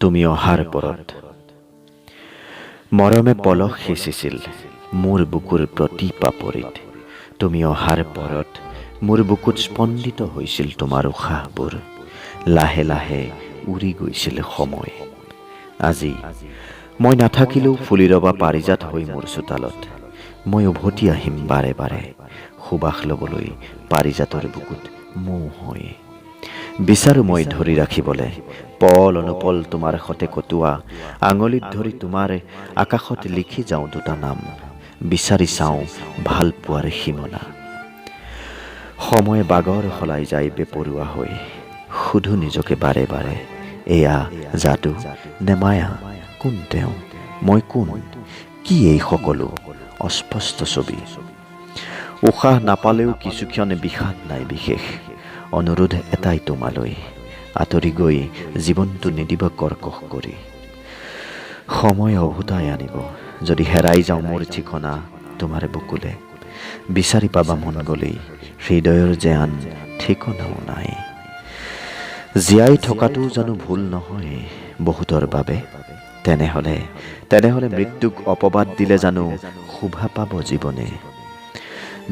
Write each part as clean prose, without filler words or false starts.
তুমি অহাৰ পৰত মৰমে পলস সিঁচিছিল মোৰ বুকুৰ প্ৰতি পাপৰিত। তুমি অহাৰ পৰত মোৰ বুকুত স্পন্দিত হৈছিল তোমাৰ উশাহবোৰ। লাহে লাহে উৰি গৈছিল সময়। আজি মই নাথাকিলেও ফুলি ৰবা পাৰিজাত হৈ মোৰ চোতালত। মই উভতি আহিম বাৰে বাৰে সুবাস ল'বলৈ পাৰিজাতৰ বুকুত মৌ হৈ। বিচাৰো মই ধৰি ৰাখিবলে পল অনুপল তোমাৰ সতে কটোৱা আঙুলিত ধৰি তোমাৰ আকাশত লিখি যাওঁ দুটা নাম। বিচাৰি চাওঁ ভাল পোৱাৰ সীমনা। সময় বাগৰ সলাই যায় বেপৰুৱা হৈ। সুধো নিজকে বাৰে বাৰে এয়া যাদু নে মায়া? কোন তেওঁ, মই কোন? কি এই সকলো অস্পষ্ট ছবি? উশাহ নাপালেও কিছুক্ষণ বিষাদ নাই বিশেষ। অনুৰোধ এটাই তোমালৈ আঁতৰি গৈ জীৱনটো নিদিবা কৰ্কশ কৰি। সময় অভুতাই আনিব যদি হেৰাই যাওঁ মোৰ ঠিকনা তোমাৰ বুকুলে। বিচাৰি পাবা মন গলেই হৃদয়ৰ যে আন ঠিকনাও নাই। জীয়াই থকাটো জানো ভুল নহয় বহুতৰ বাবে? তেনেহলে মৃত্যুক অপবাদ দিলে জানো শোভা পাব জীৱনে?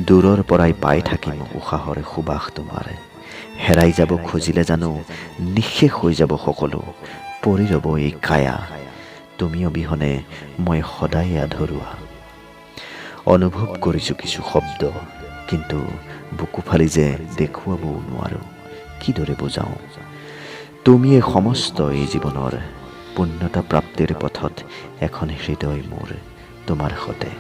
দূৰৰ পৰাই পাই থাকিম উশাহৰ সুবাস তোমাৰ। হেৰাই যাব খুজিলে জানো নিঃশেষ হৈ যাব সকলো? পৰি ৰব এই কায়া তুমি অবিহনে মই সদায় আধৰুৱা। অনুভৱ কৰিছোঁ কিছু শব্দ, কিন্তু বুকু ফালি যে দেখুৱাবও নোৱাৰো। কিদৰে বুজাওঁ? তুমিয়ে সমস্ত এই জীৱনৰ পূৰ্ণতা প্ৰাপ্তিৰ পথত এখন হৃদয় মোৰ তোমাৰ সতে।